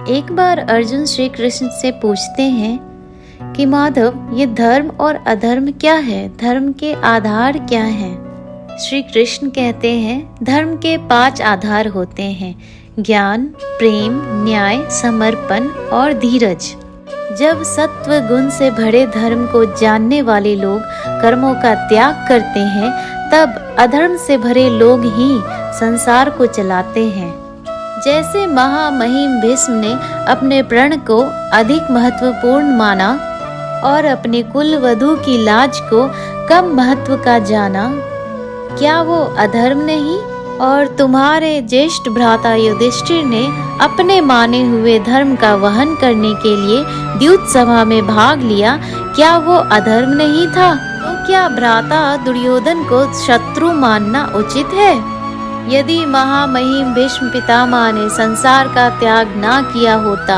एक बार अर्जुन श्री कृष्ण से पूछते हैं कि माधव, ये धर्म और अधर्म क्या है? धर्म के आधार क्या हैं? श्री कृष्ण कहते हैं, धर्म के 5 आधार होते हैं: ज्ञान, प्रेम, न्याय, समर्पण और धीरज। जब सत्व गुण से भरे धर्म को जानने वाले लोग कर्मों का त्याग करते हैं, तब अधर्म से भरे लोग ही संसार को चलाते हैं। जैसे महामहिम भीष्म ने अपने प्रण को अधिक महत्वपूर्ण माना और अपने कुल वधू की लाज को कम महत्व का जाना, क्या वो अधर्म नहीं? और तुम्हारे ज्येष्ठ भ्राता युधिष्ठिर ने अपने माने हुए धर्म का वहन करने के लिए द्यूत सभा में भाग लिया, क्या वो अधर्म नहीं था? तो क्या भ्राता दुर्योधन को शत्रु मानना उचित है? यदि महामहिम भीष्म पितामह ने संसार का त्याग ना किया होता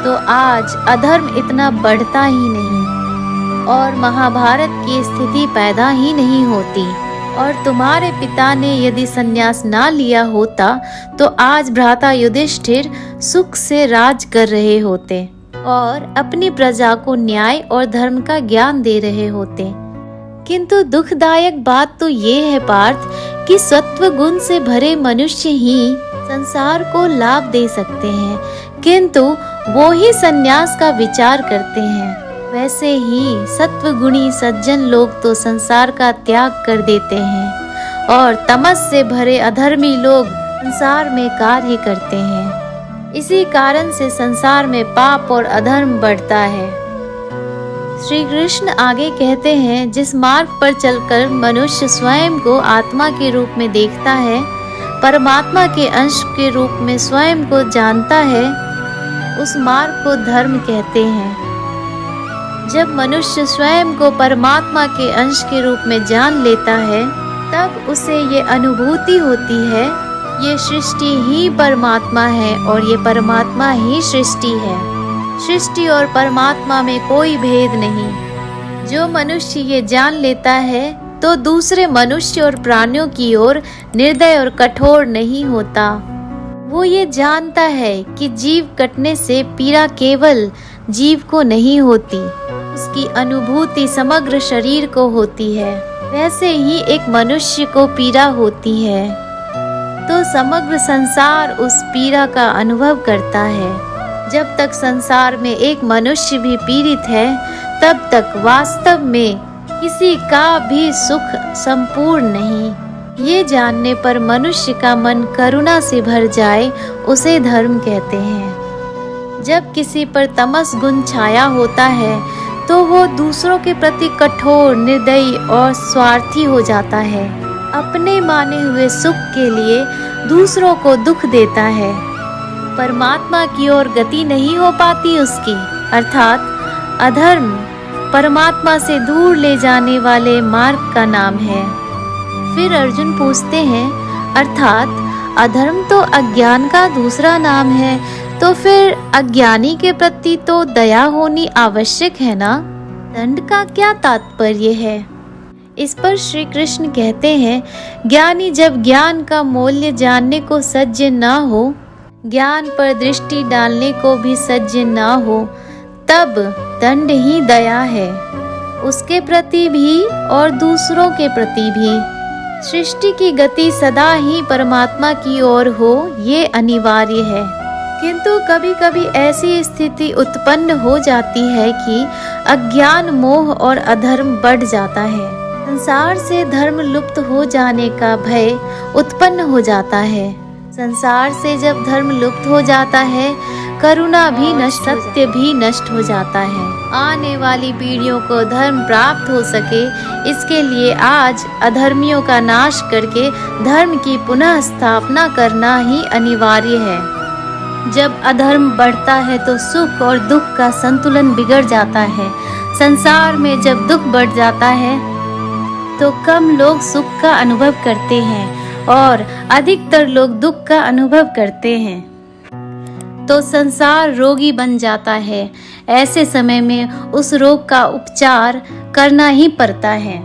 तो आज अधर्म इतना बढ़ता ही नहीं और महाभारत की स्थिति पैदा ही नहीं होती। और तुम्हारे पिता ने यदि संन्यास ना लिया होता तो आज भ्राता युधिष्ठिर सुख से राज कर रहे होते और अपनी प्रजा को न्याय और धर्म का ज्ञान दे रहे होते। किंतु दुखदायक बात तो ये है पार्थ कि सत्व गुण से भरे मनुष्य ही संसार को लाभ दे सकते हैं, किंतु वो ही संन्यास का विचार करते हैं। वैसे ही सत्वगुणी सज्जन लोग तो संसार का त्याग कर देते हैं और तमस से भरे अधर्मी लोग संसार में कार्य करते हैं। इसी कारण से संसार में पाप और अधर्म बढ़ता है। श्री कृष्ण आगे कहते हैं, जिस मार्ग पर चलकर मनुष्य स्वयं को आत्मा के रूप में देखता है, परमात्मा के अंश के रूप में स्वयं को जानता है, उस मार्ग को धर्म कहते हैं। जब मनुष्य स्वयं को परमात्मा के अंश के रूप में जान लेता है, तब उसे ये अनुभूति होती है, ये सृष्टि ही परमात्मा है और ये परमात्मा ही सृष्टि है। सृष्टि और परमात्मा में कोई भेद नहीं। जो मनुष्य ये जान लेता है तो दूसरे मनुष्य और प्राणियों की ओर निर्दय और कठोर नहीं होता। वो ये जानता है कि जीव कटने से पीड़ा केवल जीव को नहीं होती, उसकी अनुभूति समग्र शरीर को होती है। वैसे ही एक मनुष्य को पीड़ा होती है तो समग्र संसार उस पीड़ा का अनुभव करता है। जब तक संसार में एक मनुष्य भी पीड़ित है, तब तक वास्तव में किसी का भी सुख संपूर्ण नहीं। ये जानने पर मनुष्य का मन करुणा से भर जाए, उसे धर्म कहते हैं। जब किसी पर तमस गुण छाया होता है तो वो दूसरों के प्रति कठोर, निर्दयी और स्वार्थी हो जाता है। अपने माने हुए सुख के लिए दूसरों को दुख देता है। परमात्मा की ओर गति नहीं हो पाती उसकी, अर्थात अधर्म परमात्मा से दूर ले जाने वाले मार्ग का नाम है। फिर अर्जुन पूछते हैं, अर्थात अधर्म तो अज्ञान का दूसरा नाम है, तो फिर अज्ञानी के प्रति तो दया होनी आवश्यक है ना? दंड का क्या तात्पर्य है? इस पर श्री कृष्ण कहते हैं, ज्ञानी जब ज्ञान का मूल्य जानने को सज्ज ना हो, ज्ञान पर दृष्टि डालने को भी सज्ज ना हो, तब दंड ही दया है, उसके प्रति भी और दूसरों के प्रति भी। सृष्टि की गति सदा ही परमात्मा की ओर हो, ये अनिवार्य है। किंतु कभी कभी ऐसी स्थिति उत्पन्न हो जाती है कि अज्ञान, मोह और अधर्म बढ़ जाता है। संसार से धर्म लुप्त हो जाने का भय उत्पन्न हो जाता है। संसार से जब धर्म लुप्त हो जाता है, करुणा भी नष्ट, सत्य भी नष्ट हो जाता है। आने वाली पीढ़ियों को धर्म प्राप्त हो सके, इसके लिए आज अधर्मियों का नाश करके धर्म की पुनः स्थापना करना ही अनिवार्य है। जब अधर्म बढ़ता है तो सुख और दुख का संतुलन बिगड़ जाता है। संसार में जब दुख बढ़ जाता है तो कम लोग सुख का अनुभव करते हैं और अधिकतर लोग दुख का अनुभव करते हैं, तो संसार रोगी बन जाता है। ऐसे समय में उस रोग का उपचार करना ही पड़ता है।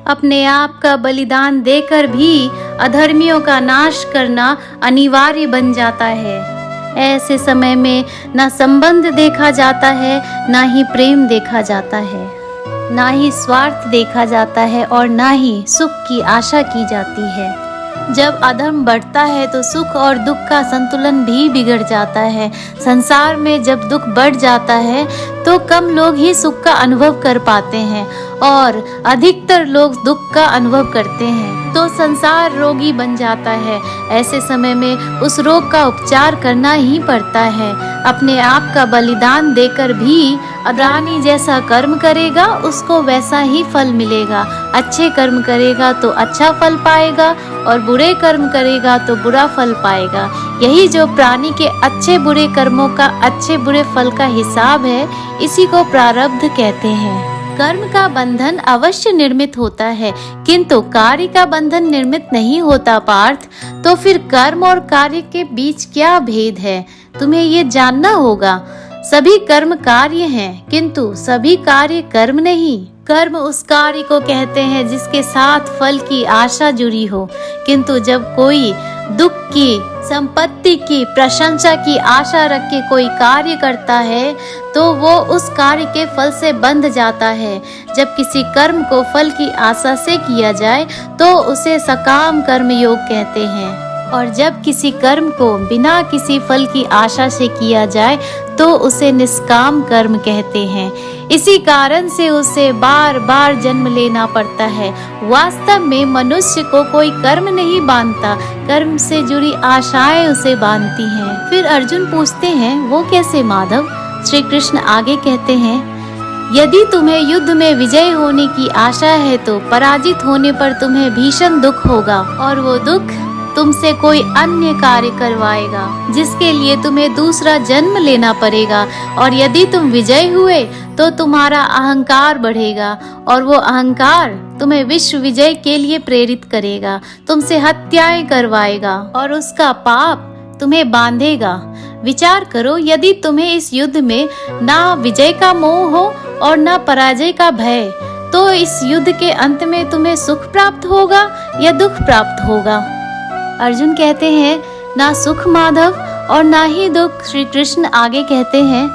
अपने आप का बलिदान देकर भी अधर्मियों का नाश करना अनिवार्य बन जाता है। ऐसे समय में ना संबंध देखा जाता है, ना ही प्रेम देखा जाता है, ना ही स्वार्थ देखा जाता है और ना ही सुख की आशा की जाती है। जब अधर्म बढ़ता है तो सुख और दुख का संतुलन भी बिगड़ जाता है। संसार में जब दुख बढ़ जाता है तो कम लोग ही सुख का अनुभव कर पाते हैं और अधिकतर लोग दुख का अनुभव करते हैं, तो संसार रोगी बन जाता है। ऐसे समय में उस रोग का उपचार करना ही पड़ता है। अपने आप का बलिदान देकर भी अदानी जैसा कर्म करेगा उसको वैसा ही फल मिलेगा। अच्छे कर्म करेगा तो अच्छा फल पाएगा और बुरे कर्म करेगा तो बुरा फल पाएगा। यही जो प्राणी के अच्छे बुरे कर्मों का अच्छे बुरे फल का हिसाब है, इसी को प्रारब्ध कहते हैं। कर्म का बंधन अवश्य निर्मित होता है, किंतु कार्य का बंधन निर्मित नहीं होता पार्थ। तो फिर कर्म और कार्य के बीच क्या भेद है, तुम्हें ये जानना होगा। सभी कर्म कार्य हैं, किंतु सभी कार्य कर्म नहीं। कर्म उस कार्य को कहते हैं जिसके साथ फल की आशा जुड़ी हो, किंतु जब कोई दुख की, संपत्ति की, प्रशंसा की आशा रख के कोई कार्य करता है तो वो उस कार्य के फल से बंध जाता है। जब किसी कर्म को फल की आशा से किया जाए तो उसे सकाम कर्म योग कहते हैं, और जब किसी कर्म को बिना किसी फल की आशा से किया जाए तो उसे निष्काम कर्म कहते हैं। इसी कारण से उसे बार बार जन्म लेना पड़ता है। वास्तव में मनुष्य को कोई कर्म नहीं बांधता, कर्म से जुड़ी आशाएं उसे बांधती हैं। फिर अर्जुन पूछते हैं, वो कैसे माधव? श्री कृष्ण आगे कहते हैं, यदि तुम्हें युद्ध में विजय होने की आशा है तो पराजित होने पर तुम्हें भीषण दुख होगा, और वो दुख तुमसे कोई अन्य कार्य करवाएगा जिसके लिए तुम्हें दूसरा जन्म लेना पड़ेगा। और यदि तुम विजय हुए तो तुम्हारा अहंकार बढ़ेगा और वो अहंकार तुम्हें विश्व विजय के लिए प्रेरित करेगा, तुमसे हत्याएं करवाएगा और उसका पाप तुम्हें बांधेगा। विचार करो, यदि तुम्हें इस युद्ध में ना विजय का मोह हो और ना पराजय का भय, तो इस युद्ध के अंत में तुम्हें सुख प्राप्त होगा या दुख प्राप्त होगा? अर्जुन कहते हैं, ना सुख माधव और ना ही दुख। श्री कृष्ण आगे कहते हैं,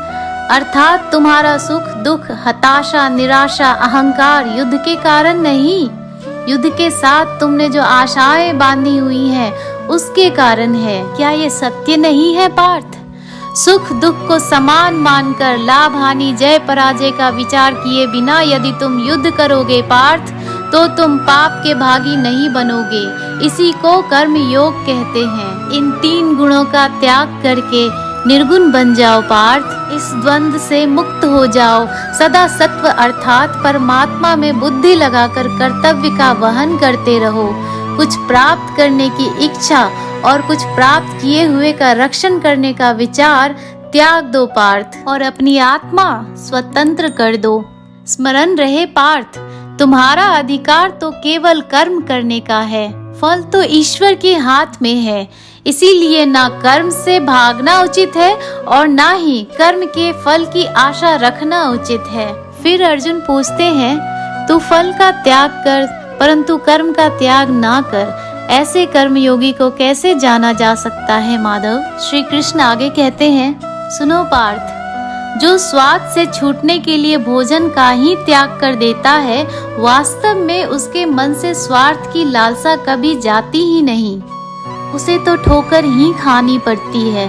अर्थात तुम्हारा सुख दुख, हताशा, निराशा, अहंकार युद्ध के कारण नहीं, युद्ध के साथ तुमने जो आशाएं बांधी हुई हैं उसके कारण है। क्या ये सत्य नहीं है पार्थ? सुख दुख को समान मानकर लाभ हानि जय पराजय का विचार किए बिना यदि तुम युद्ध करोगे पार्थ, तो तुम पाप के भागी नहीं बनोगे। इसी को कर्म योग कहते हैं। इन 3 गुणों का त्याग करके निर्गुण बन जाओ पार्थ। इस द्वंद्व से मुक्त हो जाओ। सदा सत्व अर्थात परमात्मा में बुद्धि लगाकर कर्तव्य का वहन करते रहो। कुछ प्राप्त करने की इच्छा और कुछ प्राप्त किए हुए का रक्षण करने का विचार त्याग दो पार्थ, और अपनी आत्मा स्वतंत्र कर दो। स्मरण रहे पार्थ, तुम्हारा अधिकार तो केवल कर्म करने का है, फल तो ईश्वर के हाथ में है। इसीलिए ना कर्म से भागना उचित है और ना ही कर्म के फल की आशा रखना उचित है। फिर अर्जुन पूछते हैं, तू फल का त्याग कर परंतु कर्म का त्याग ना कर, ऐसे कर्मयोगी को कैसे जाना जा सकता है माधव? श्री कृष्ण आगे कहते हैं, सुनो पार्थ, जो स्वाद से छूटने के लिए भोजन का ही त्याग कर देता है, वास्तव में उसके मन से स्वार्थ की लालसा कभी जाती ही नहीं। उसे तो ठोकर ही खानी पड़ती है।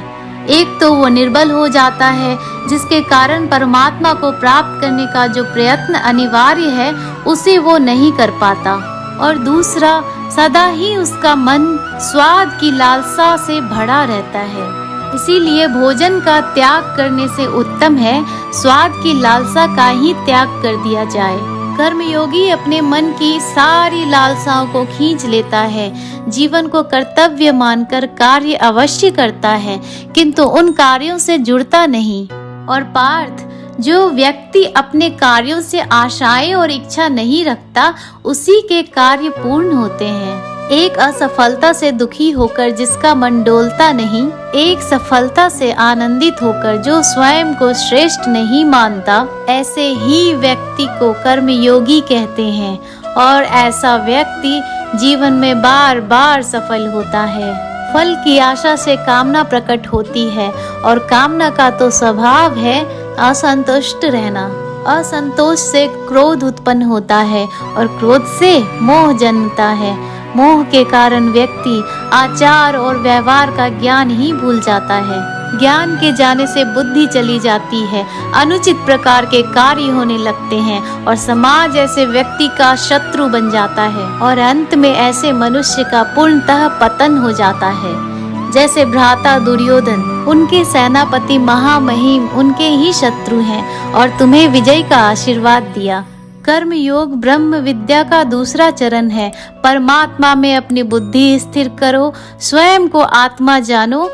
एक तो वो निर्बल हो जाता है, जिसके कारण परमात्मा को प्राप्त करने का जो प्रयत्न अनिवार्य है उसे वो नहीं कर पाता, और दूसरा सदा ही उसका मन स्वाद की लालसा से भरा रहता है। इसीलिए भोजन का त्याग करने से उत्तम है स्वाद की लालसा का ही त्याग कर दिया जाए। कर्मयोगी अपने मन की सारी लालसाओं को खींच लेता है, जीवन को कर्तव्य मानकर कार्य अवश्य करता है, किंतु उन कार्यों से जुड़ता नहीं। और पार्थ, जो व्यक्ति अपने कार्यों से आशाएं और इच्छा नहीं रखता, उसी के कार्य पूर्ण होते हैं। एक असफलता से दुखी होकर जिसका मन डोलता नहीं, एक सफलता से आनंदित होकर जो स्वयं को श्रेष्ठ नहीं मानता, ऐसे ही व्यक्ति को कर्मयोगी कहते हैं, और ऐसा व्यक्ति जीवन में बार बार सफल होता है। फल की आशा से कामना प्रकट होती है और कामना का तो स्वभाव है असंतुष्ट रहना। असंतोष से क्रोध उत्पन्न होता है और क्रोध से मोह जन्मता है। मोह के कारण व्यक्ति आचार और व्यवहार का ज्ञान ही भूल जाता है। ज्ञान के जाने से बुद्धि चली जाती है, अनुचित प्रकार के कार्य होने लगते हैं और समाज ऐसे व्यक्ति का शत्रु बन जाता है और अंत में ऐसे मनुष्य का पूर्णतः पतन हो जाता है। जैसे भ्राता दुर्योधन, उनके सेनापति महामहिम उनके ही शत्रु हैं और तुम्हें विजय का आशीर्वाद दिया। कर्म योग ब्रह्म विद्या का दूसरा चरण है। परमात्मा में अपनी बुद्धि स्थिर करो, स्वयं को आत्मा जानो,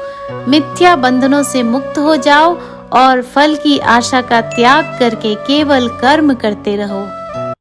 मिथ्या बंधनों से मुक्त हो जाओ और फल की आशा का त्याग करके केवल कर्म करते रहो।